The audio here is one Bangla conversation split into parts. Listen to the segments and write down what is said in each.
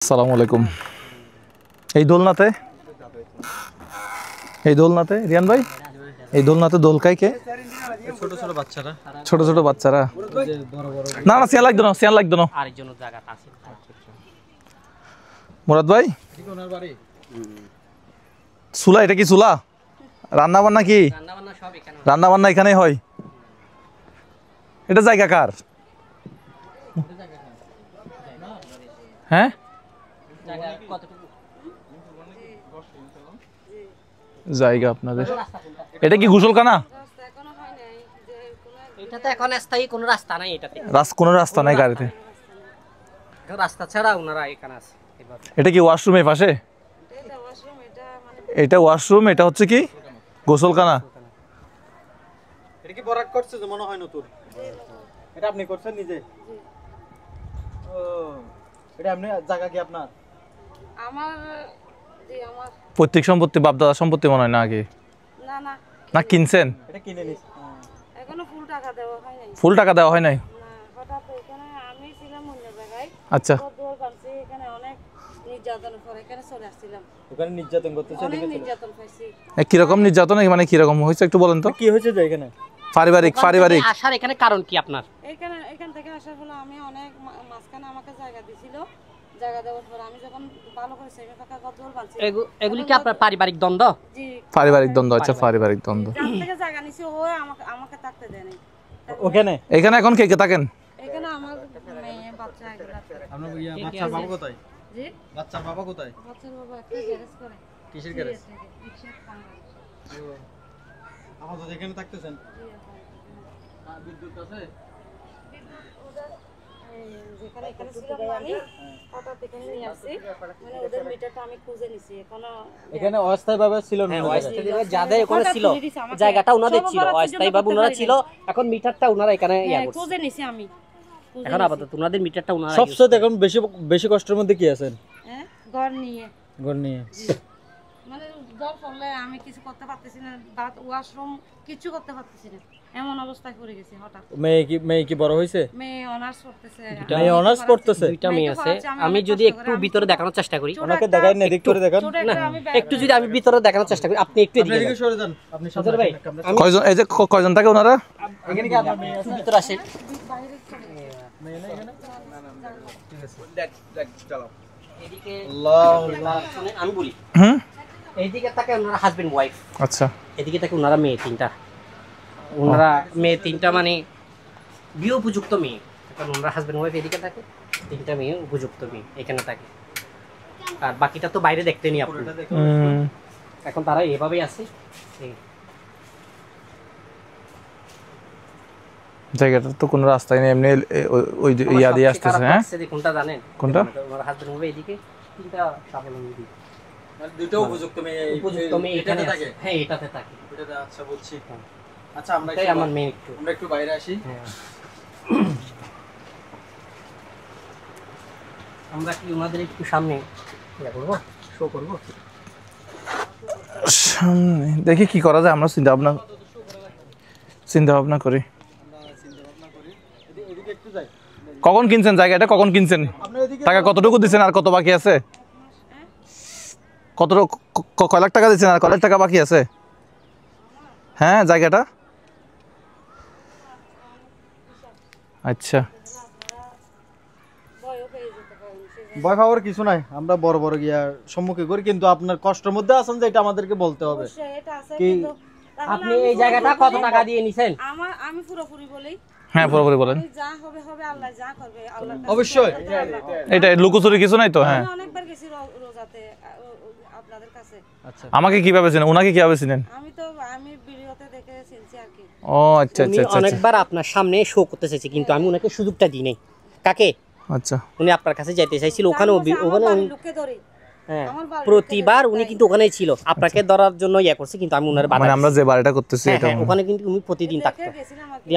আসসালামু আলাইকুম। এই দোলনাতে রিয়ান ভাই, এই দোলনাতে দোল খায় কে? ছোট ছোট বাচ্চারা। ছোট ছোট বাচ্চারা। না না, সিয়ান লাগতো না। আরেকজনের জায়গাটা আছে। মুরাদ ভাই, চুলা, এটা কি চুলা? রান্না বান্না কি? রান্নাবান্না সব এখানে। রান্না বান্না এখানেই হয়। এটা জায়গা কার? হ্যাঁ, জায়গা কতটুকু? জায়গা আপনাদের। এটা কি গোসলখানা? এটাতে এখন স্থায়ী কোনো রাস্তা নাই, এটাতে কোনো রাস্তা নাই গাড়িতে। রাস্তা ছাড়া ওনারা এখানে আছে। এটা কি ওয়াশরুমের পাশে? এটা ওয়াশরুম, এটা হচ্ছে কি গোসলখানা। এটা কি বরাক করছে যে মনে হয় নতুন? এটা আপনি করছেন নিজে? ও, এটা আপনি জায়গা কি আপনার? আমার পৈতৃক সম্পত্তি, বাপদাদা সম্পত্তি মনে হয় না আগে? না না, না কিনছেন? এটা কিনে নিস। এখনো ফুল টাকা দেওয়া হয় নাই। ফুল টাকা দেওয়া হয় নাই? না, হঠাৎ এখানে আমি ছিলাম অন্য জায়গায়। আচ্ছা, কতদূর পারছি, এখানে অনেক নির্যাতনের পরে এখানে চলে আসছিলাম। ওখানে নির্যাতন করতেছে অনেক এদিকে চলে। নির্যাতন পাইছি। কিরকম নির্যাতন, মানে কিরকম হয়েছে একটু বলেন তো। কি হয়েছে যে এখানে? পারিবারিক আসার এখানে কারণ কি আপনার? এখান থেকে আসার ফলে আমি অনেক মাঝখানে আমাকে জায়গা দিছিল। জায়গা দেওয়ার পর আমি যখন ভালো করে সেমি ফাঁকা কতদূর পারছি। এগুলি কি আপনার পারিবারিক দ্বন্দ্ব? জি, পারিবারিক দ্বন্দ্ব। আচ্ছা, পারিবারিক দ্বন্দ্ব। যার থেকে জায়গা নিছি ও আমাকে থাকতে দেয় নাই। ওখানে এখানে এখন কে কে থাকেন? এখানে আমার মেয়ে বাচ্চা এগুলা থাকে। আপনার বাচ্চার বাবা কোথায়? জি, বাচ্চার বাবা কোথায়? বাচ্চার বাবা একটা গ্যারেজ করে। কিসের গ্যারেজ? রিকশা বাংলাদেশ। আমাদের এখানে থাকতেছেন? বিদ্যুৎ আছে? যেখানে এখানে ছিলাম আমি, হঠাৎ এখানে নিয়ে আসছি। মানে ওদের মিটারটা আমি খুঁজে নিছি। এখনো এখানে অস্থায়ীভাবে ছিল না? যাদের ওখানে ছিল জায়গাটা ওনাদের ছিল, অস্থায়ীভাবে ওনারা ছিল। এখন মিটারটা ওনারা এখানে ইয়া করছে। খুঁজে নিছি আমি। এখন আপাতত ওনাদের মিটারটা ওনারা সবচেয়ে এখন বেশি কষ্টের মধ্যে কি আছেন? হ্যাঁ, ঘর নিয়ে। ঘর নিয়ে মানে জল পড়লে আমি কিছু করতে পারতেছি না, বাথ ওয়াশরুম কিছু করতে পারতেছি না, এমন অবস্থায় পড়ে গেছি হঠাৎ। মেয়ে কি বড় হয়েছে? মেয়ে অনার্স করতেছে। মেয়ে অনার্স করতেছে? দুইটা মেয়ে আছে। আমি যদি একটু ভিতরে দেখানোর চেষ্টা করি, ওনাকে দেখাই না, দিক করে দেখান না একটু যদি আমি ভিতরে দেখানোর চেষ্টা করি, আপনি একটু এদিকে এদিকে সরে যান। আপনি সাথে ভাই কয়জন, এই যে কয়জন থাকে ওনারা? এখানে কি আপনার মেয়ে আছে? ভিতরে আসেন। মেয়ে নেই এখানে? ঠিক আছে, দেখ চালাও। এদিকে আল্লাহ শুনেন, আমি বলি হুম, এইদিকে থাকে ওনারা হাজবেন্ড ওয়াইফ, আচ্ছা। এদিকে থাকে ওনারা মেয়ে তিনটা। ওনারা মেয়ে তিনটা মানে বিয়ে উপযুক্ত মেয়ে। এখন ওনারা হাজবেন্ড ওয়াইফ এদিকে থাকে, তিনটা মেয়ে উপযুক্ত মেয়ে এখানে থাকে। আর বাকিটা তো বাইরে দেখতে নি আপনি। এখন তারা এভাবেই আছে। জায়গাটা তো কোনো রাস্তায় নেই, এমনি ওই ইয়া দিয়ে আসতেছে। হ্যাঁ, কোনটা জানেন? কোনটা? ওনার হাজবেন্ড ওয়াইফ এদিকে, তিনটা স্বাবলম্বী মানে দুটো উপযুক্ত মেয়ে উপযুক্ত মেয়ে এখানে থাকে। হ্যাঁ, এটাতে থাকে। এটাতে আচ্ছা বুঝছি। আচ্ছা, আমরা এটাই আমার মেয়ে। একটু বাইরে আসি। হ্যাঁ, আমরা কি ওনাদের একটু সামনে ইয়া করবো, শো করবো? সামনে দেখি কি করা যায়, আমরা চিন্তা ভাবনা করি। এদিকে একটু যাই। কখন কিনছেন জায়গাটা, কখন কিনছেন? আপনি এদিকে টাকা কতটুকু দিচ্ছেন আর কত বাকি আছে? কয় লাখ টাকা দিচ্ছেন আর কয় লাখ টাকা বাকি আছে? হ্যাঁ, জায়গাটা। আচ্ছা, ভয় পাওয়ার কিছু নাই, আমরা বড় বড় গিয়া সম্মুখে করি, কিন্তু আপনার কষ্টের মধ্যে আছেন যে এটা আমাদেরকে বলতে হবে। কি আপনি এই জায়গাটা কত টাকা দিয়ে নিছেন? আমি পুরোপুরি বলি। হ্যাঁ পুরোপুরি বলেন। যা হবে হবে, আল্লাহ যা করবে আল্লাহ। অবশ্যই এটা লুকোচুরি কিছু নাই তো? হ্যাঁ, আমি অনেকবার গেছি রোজাতে আপনাদের কাছে। আচ্ছা, আমাকে কিভাবে চিনেন, ওনাকে কিভাবে চিনেন? আমি ভিডিওতে দেখে চিনছি আর কি। ও আচ্ছা উনি আচ্ছা আচ্ছা অনেকবার আপনার সামনে শো করতে চাইছে, কিন্তু আমি ওনাকে সুযোগটা দিই নাই। কাকে? আচ্ছা। উনি আপনার কাছে যাইতে চাইছিল, ওখানে লোকে ধরে। হ্যাঁ, প্রতিবার উনি কিন্তু ওখানেই ছিল, আপনাকে ধরার জন্য ইয়া করছে, কিন্তু আমি ওনার বাধা। মানে আমরা যে বাড়িটা করতেছি এটা ওখানে কিন্তু উনি প্রতিদিন থাকতো।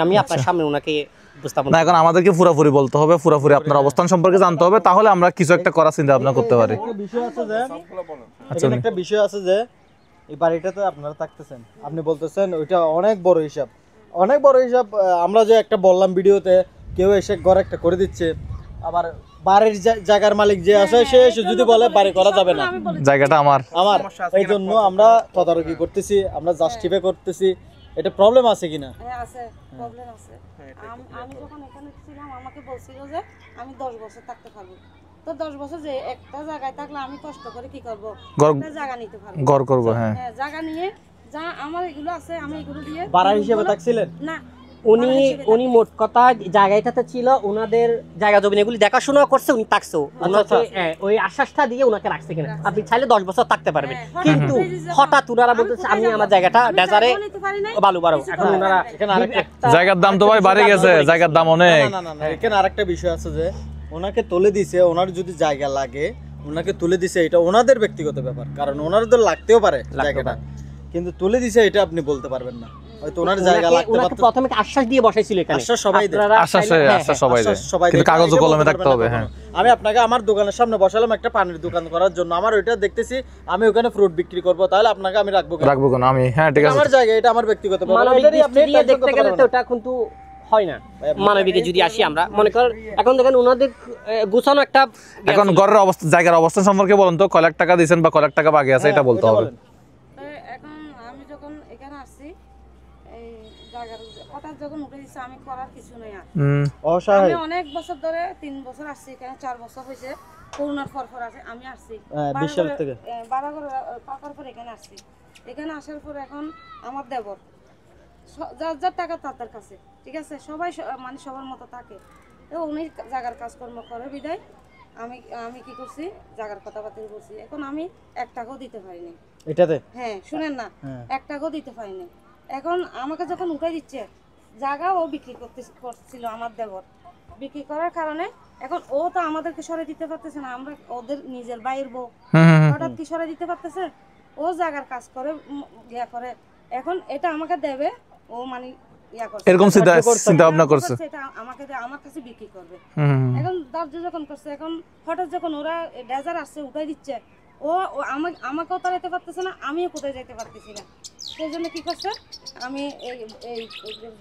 আমি আপনার সামনে ওনাকে উপস্থাপন না, এখন আমাদেরকে পুরোপুরি বলতে হবে, পুরোপুরি আপনার অবস্থান সম্পর্কে জানতে হবে, তাহলে আমরা কিছু একটা করার চিন্তা ভাবনা করতে পারি। এখানে একটা বিষয় আছে যে এই বাড়িটাতে আপনারা থাকতেছেন, আপনি বলতেছেন ওইটা অনেক বড় হিসাব, অনেক বড় হিসাব। আমরা যে একটা বললাম ভিডিওতে, কেউ এসে ঘর একটা করে দিচ্ছে, আবার বাড়ির জায়গার মালিক যে আছে সে এসে যদি বলে বাড়ি করা যাবে না, আমি বলে জায়গাটা আমার। এই জন্য আমরা তদারকি করতেছি, আমরা জাস্টিফাই করতেছি এটা প্রবলেম আছে কিনা। হ্যাঁ আছে, প্রবলেম আছে। আমি যখন এখানে ছিলাম আমাকে বলছিল যে আমি 10 বছর থাকতে পারবো। তো 10 বছর যে একটা জায়গায় থাকলে আমি কষ্ট করে কি করব, একটা জায়গা নিতে পারবো, ঘর করব। হ্যাঁ, হ্যাঁ জায়গা নিয়ে যা আমার এগুলো আছে আমি এগুলো দিয়ে ভাড়া হিসেবে থাকছিলেন না। উনি মোট কথা জায়গাটাতে ছিল ওনাদের জায়গা জমি এগুলি দেখাশোনা করছে, উনি থাকছে ওনাকে ওই আশ্বাসটা দিয়ে ওনাকে রাখছে কিনা আপনি চাইলে 10 বছর থাকতে পারবেন। কিন্তু হঠাৎ ওনারা বলতেছে আমি আমার জায়গাটা ডেজারে বালু বাড়ো। এখন ওনারা জায়গার দাম তো ভাই বাড়ে গেছে, জায়গার দাম অনেক। না, এখানে আরেকটা বিষয় আছে যে ওনাকে তুলে দিছে, ওনার যদি জায়গা লাগে ওনাকে তুলে দিছে, এটা ওনাদের ব্যক্তিগত ব্যাপার, কারণ ওনাদের লাগতেও পারে জায়গাটা, কিন্তু তুলে দিছে এটা আপনি বলতে পারবেন না। হয়তো ওনার জায়গা লাগতে পারত। প্রথমে আশ্বাস দিয়ে বসাইছিল এখানে, আশ্বাস সবাই দেয়, আশ্বাস সবাই দেয়, কিন্তু কাগজ ও কলমে থাকতে হবে। হ্যাঁ, আমি আপনাকে আমার দোকানের সামনে বসালাম একটা পানির দোকান করার জন্য, আমার ওইটা দেখতেছি আমি ওখানে ফ্রুট বিক্রি করব, তাহলে আপনাকে আমি রাখবো কেন আমি? হ্যাঁ ঠিক আছে, আমার জায়গা, এটা আমার ব্যক্তিগত ব্যাপার, মানবিক এটারই আপনি দৃষ্টি দিয়ে দেখতে গেলে তো ওটা কিন্তু হয় না। মানবিকে যদি আসি আমরা মনে কর এখন দেখেন ওনাদের গুছানো একটা এখন ঘরের অবস্থা, জায়গার অবস্থা সম্পর্কে বলুন তো, কয় লাখ টাকা দিবেন বা কয় লাখ টাকা বাকি আছে এটা বলতে হবে। এখন আমি যখন এখানে আসছি এই জায়গার হঠাৎ যখন উঠে দিচ্ছে আমি করার কিছু নেই আর। অসহায় আমি অনেক বছর ধরে 3 বছর আসছি এখানে, 4 বছর হয়েছে করোনার পর আছে আমি আসছি 20 সাল থেকে বাবা করে পাকার পর এখানে আসছি। এখানে আসার পর এখন আমার দেবর যার যার টাকা তার কাছে, ঠিক আছে, সবাই মানে সবার মতো থাকে। তো উনি জায়গার কাজকর্ম করে বিদায় আমি কি করছি, জায়গার কথাবার্তা বলছি। এখন আমি 1 টাকাও দিতে পারিনি এটাতে। হ্যাঁ শুনেন না, 1 টাকাও দিতে পারিনি। এখন আমাকে যখন উঠাই দিচ্ছে জায়গা, ও বিক্রি করছিল আমার দেবর, বিক্রি করার কারণে এখন ও তো আমাদেরকে সরে দিতে পারতেছে না, আমরা ওদের নিজের বাইরের বউ, হঠাৎ কি সরে দিতে পারতেছে? ও জায়গার কাজ করে ইয়া করে, এখন এটা আমাকে দেবে, ও মানে ইয়া করছে, এরকম চিন্তা ভাবনা করছে, এটা আমাকে আমার কাছে বিক্রি করবে। এখন দার্জ যখন করছে, এখন হঠাৎ যখন ওরা ডেজার আসছে উঠাই দিচ্ছে, ও আমাকেও তাড়াইতে পারতেছে না, আমিও কোথায় যেতে পারতেছি না। সেই জন্য কি করছে, আমি এই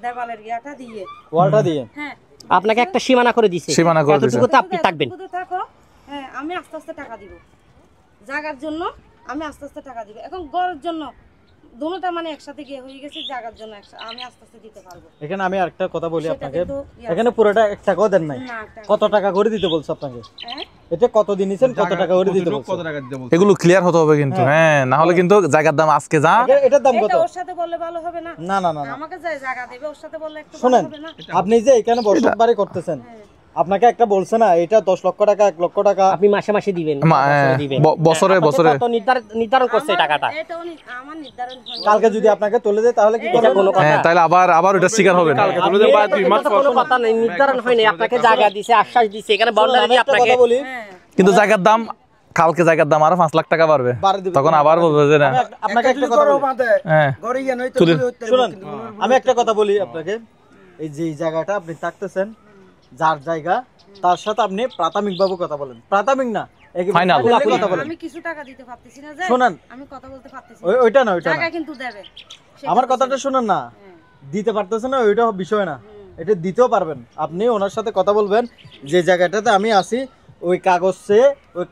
দেওয়ালের ইয়াটা দিয়ে, ওয়ালটা দিয়ে, হ্যাঁ আপনাকে একটা সীমানা করে দিয়েছে, সীমানা করে দিয়েছে, এতটুকুতে আপনি থাকবেন। থাকো, হ্যাঁ আমি আস্তে আস্তে টাকা দিব জায়গার জন্য, আমি আস্তে আস্তে টাকা দিব। এখন ঘরের জন্য দুটোটা মানে একসাথে গিয়ে হয়ে গেছে, জায়গার জন্য আমি আস্তে আস্তে দিতে পারবো। এখানে আমি আরেকটা কথা বলি আপনাকে, এখানে পুরোটা 1 টাকাও দেন নাই, কত টাকা করে দিতে বলছ আপনাকে? এটা কত দিন নিছেন, কত টাকা করে দিতে বলছ? এগুলো ক্লিয়ার হতে হবে কিন্তু, হ্যাঁ না হলে কিন্তু জায়গার দাম আজকে যা, এটার দাম কত? ওর সাথে বললে ভালো হবে না? না না না, আমাকে যে জায়গা দেবে ওর সাথে বললে একটু ভালো শুনেন, হবে না? আপনি যে এখানে বসত বাড়ি করতেছেন, আপনাকে একটা বলছে না এটা 10 লক্ষ টাকা, 1 লক্ষ টাকা আপনি মাসে মাসে দিবেন, বছরে বছরে কত নির্ধারণ করছে টাকাটা, এটাও আমার নির্ধারণ হয়। কালকে যদি আপনাকে তুলে দেয় তাহলে কি করবেন? হ্যাঁ তাহলে আবার ওটা শিকার হবে না। কোনো কথা নেই, নির্ধারণ হয়নি, আপনাকে জায়গা দিছে, আশ্বাস দিছে, এখানে বাউন্ডারি দিয়ে আপনাকে কথা বলি, কিন্তু জায়গার দাম কালকে জায়গার দাম আরো 5 লাখ টাকা বাড়বে, তখন আবার বলবে যে না। আপনাকে একটা কথা বলি, হ্যাঁ শুনুন আমি একটা কথা বলি আপনাকে, এই যে জায়গাটা আপনি থাকতেছেন, যার জায়গা তার সাথে আপনি প্রাথমিকভাবে কথা বলেন, প্রাথমিক না ফাইনাল কথা বলেন। আমি কিছু টাকা দিতে পারতেছি না, যে শুনুন আমি কথা বলতে পারতেছি ওইটা না, ওইটা না, টাকা কিন্তু দেবে। আমার কথাটা শুনুন না, দিতে পারতেছেন না ওইটা বিষয় না, এটা দিতেও পারবেন। আপনি ওনার সাথে কথা বলবেন যে জায়গাটাতে আমি আছি ওই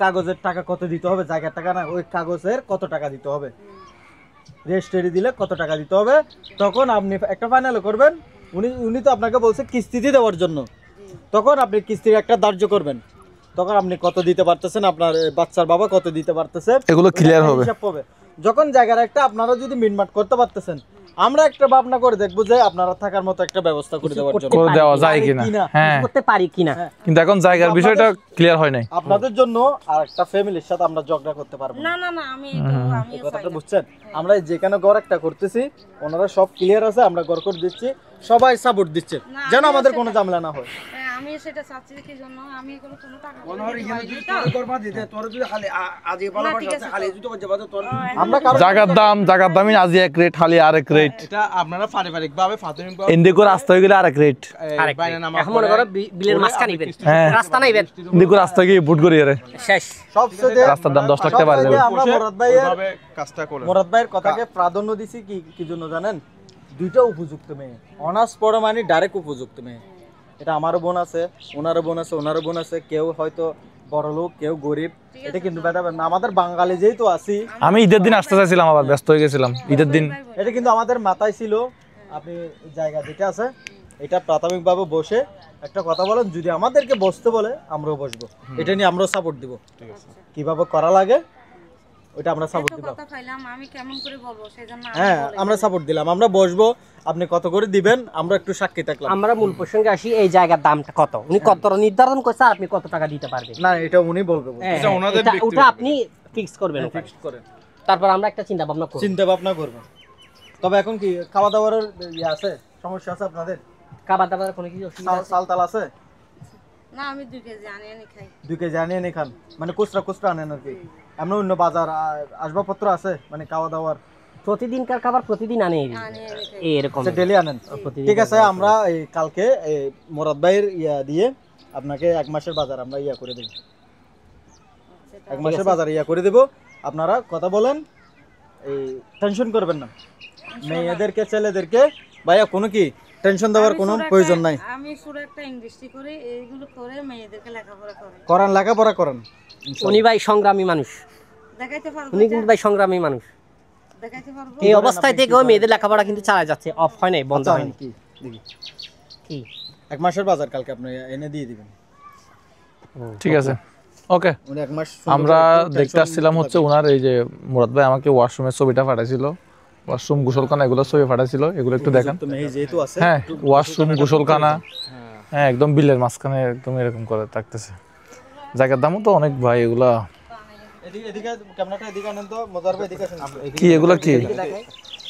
কাগজের টাকা কত দিতে হবে, জায়গার টাকা না, ওই কাগজের কত টাকা দিতে হবে, রেজিস্ট্রি দিলে কত টাকা দিতে হবে, তখন আপনি একটা ফাইনাল করবেন। উনি তো আপনাকে বলছে কিস্তিতে দেওয়ার জন্য, তখন আপনি কিস্তির একটা ধার্য করবেন, তখন আপনি কত দিতে পারতেছেন, আপনার বাচ্চার বাবা কত দিতে পারতেছে, এগুলো ক্লিয়ার হবে। যখন জায়গার একটা আপনারা যদি মিটমাট করতে পারতেছেন, আমরা একটা ভাবনা করে দেখবো যে আপনারা থাকার মতো একটা ব্যবস্থা করে দেওয়ার জন্য করে দেওয়া যায় কিনা, হ্যাঁ করতে পারি কিনা, কিন্তু এখন জায়গার বিষয়টা ক্লিয়ার হয় নাই। আপনাদের জন্য আর একটা ফ্যামিলির সাথে আমরা ঝগড়া করতে পারবো না না না, আমি এই কথাটা বুঝছেন? আমরা যেখানে ঘর একটা করতেছি ওনারা সব ক্লিয়ার আছে, আমরা ঘর করে দিচ্ছি, সবাই সাপোর্ট দিচ্ছে যেন আমাদের কোনো ঝামেলা না হয়। আমি সেটা চাচ্ছি কি জন্য আমি এগুলো কোনো টাকা জায়গার দামই আজি এক রেট, হালি আরেক রেট, এটা আপনারা পারিবারিকভাবে প্রাথমিকভাবে ইন্ডিকো রাস্তা হয়ে গেলে আরেক রেট, এখন মনে করো বিলের মাঝখানে নেবেন, রাস্তা নাইবেন, ইন্ডিকো রাস্তা গিয়ে বুট করি রে শেষ সবচেয়ে রাস্তার দাম 10 লাখ টাকা বাড়ে যাবে। আমরা কাজটা করে মুরাদ ভাইয়ের কথাকে প্রাধান্য দিছি কি জন্য জানেন? দুইটা উপযুক্ত মেয়ে, অনার্স পড়া মানে ডাইরেক্ট উপযুক্ত মেয়ে, এটা আমারও বোন আছে, ওনারও বোন আছে, ওনারও বোন আছে, কেউ হয়তো বড় লোক, কেউ গরিব, এটা কিন্তু ভেদাভেদ না। আমাদের বাঙালি যেহেতু আছি, আমি ঈদের দিন আসতে চাইছিলাম, আবার ব্যস্ত হয়ে গেছিলাম ঈদের দিন। এটা কিন্তু আমাদের মাথায় ছিল। আপনি জায়গা যেটা আছে এটা প্রাথমিকভাবে বসে একটা কথা বলেন, যদি আমাদেরকে বসতে বলে আমরাও বসবো, এটা নিয়ে আমরাও সাপোর্ট দিব। কিভাবে করা লাগে ওটা আমরা সাপোর্ট দিব। কথা পাইলাম, আমি কেমন করে বলবো সেজন্য হ্যাঁ, আমরা সাপোর্ট দিলাম, আমরা বসবো, আপনি কত করে দিবেন আমরা একটু সাক্ষী থাকলাম। আমরা মূল প্রসঙ্গে আসি, এই জায়গার দামটা কত, উনি কত নির্ধারণ করছে, আর আপনি কত টাকা দিতে পারবেন? না, এটা উনি বলবে। হ্যাঁ, এটা ওনাদের এটা- ব্যক্তিগত ওটা আপনি ফিক্স করবেন, ফিক্স করেন, তারপর আমরা একটা চিন্তা ভাবনা করব। চিন্তা ভাবনা করবেন। তবে এখন কি খাওয়া দাওয়ার ইয়ে আছে, সমস্যা আছে আপনাদের? খাবার দাবার কোনো কিছু অসুবিধা আছে? সাল তাল আছে? না, আমি 2 কেজি আনিয়ে খাই। 2 কেজি আনিয়ে নি খান, মানে খুচরা আনেন আর কি? এমন অন্য বাজার আসবাবপত্র আছে, মানে খাওয়া দাওয়ার প্রতিদিনকার খাবার প্রতিদিন আনে এরকম ডেলি আনেন? প্রতিদিন ঠিক আছে, আমরা এই কালকে এই মোরাদ ভাইয়ের ইয়া দিয়ে আপনাকে 1 মাসের বাজার আমরা ইয়া করে দেব। 1 মাসের বাজার ইয়া করে দেব, আপনারা কথা বলেন, এই টেনশন করবেন না। মেয়েদেরকে ছেলেদেরকে ভাইয়া কোনো কি টেনশন দেওয়ার কোনো প্রয়োজন নাই। আমি শুধু একটা ইংলিশটি করে এইগুলো করে মেয়েদেরকে লেখাপড়া করে করান, লেখাপড়া করেন। উনি ভাই সংগ্রামী মানুষ, দেখাইতে পারবো, উনি কিন্তু ভাই সংগ্রামী মানুষ। দেখাইতে পারবো। এই অবস্থায় থেকে ওই মেয়েদের লেখাপড়া কিন্তু চালা যাচ্ছে, অফ হয় নাই, বন্ধ হয়নি। কি দেখি কি 1 মাসের বাজার কালকে আপনি এনে দিয়ে দিবেন। ঠিক আছে, ওকে। উনি 1 মাস আমরা দেখতে আসছিলাম হচ্ছে ওনার এই যে মুরাদ ভাই আমাকে ওয়াশরুমের ছবিটা পাঠাইছিল, ওয়াশরুম গোসলখানা এগুলো ছবি পাঠাইছিল, এগুলো একটু দেখান। তো মেয়ে যেহেতু আছে, হ্যাঁ, ওয়াশরুম গোসলখানা, হ্যাঁ একদম বিলের মাঝখানে একদম এরকম করে থাকতেছে। জায়গার দামও তো অনেক ভাই এগুলা। এদিকে এদিকে ক্যামেরাটা এদিকে আনেন তো, মজার ভাই এদিকে আসেন। কি এগুলা কি?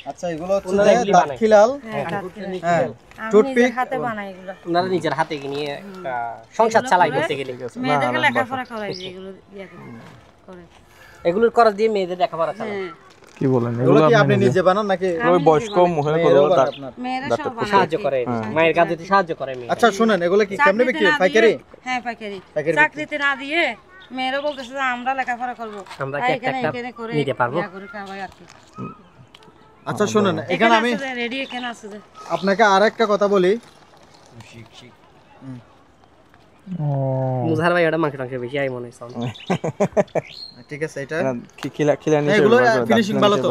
আচ্ছা, এগুলো হচ্ছে যে দাখিলাল, হ্যাঁ আমি টুথপিক, নিজের হাতে বানাই এগুলো। ওনারা নিজের হাতে নিয়ে সংসার চালাই বলতে গেলে। মেয়েদেরকে লেখাপড়া করাই যেগুলো ইয়ে করে। এগুলোর করার দিয়ে মেয়েদের লেখাপড়া চালায়। হ্যাঁ, কি বলেন এগুলো এগুলো কি আপনি আপনি নিজে বানান নাকি ওই বয়স্ক মহিলা মেয়েরাও বানায় আপনার? মেয়েরা সব বানায়। সাহায্য করে, মায়ের কাজে সাহায্য করে মেয়ে। আচ্ছা শুনেন, এগুলো কি কেমনে বিক্রি? চাকরিতে না পাইকারি? দিয়ে- হ্যাঁ, পাইকারি। পাইকারি বিক্রি। চাকরিতে না দিয়ে মেয়েরা বলতেছে যে আমরা লেখাপড়া করবো, আমরা তাই কি একটা এখানে করে নিতে পারবো? ইয়া করে খাওয়াই আর কি। আচ্ছা শুনেন, এখানে আমি রেডি এখানে আছে যে আপনাকে আরেকটা কথা বলি। মুজাহার ভাই ওটা মাংস টাংস বেশি আই মনে হয়। ঠিক আছে, এটা খিলা খিলা নিয়ে এগুলো ফিনিশিং ভালো তো,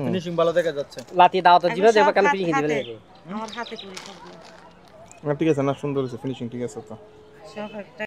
ফিনিশিং ভালো দেখা যাচ্ছে। লাতি দাও তো জিবে দেবা কেন সব পিছিয়ে দিবে হাতে- আমার হাতে করি সবগুলো। ঠিক আছে না, সুন্দর হয়েছে ফিনিশিং, ঠিক আছে তো। সব একটা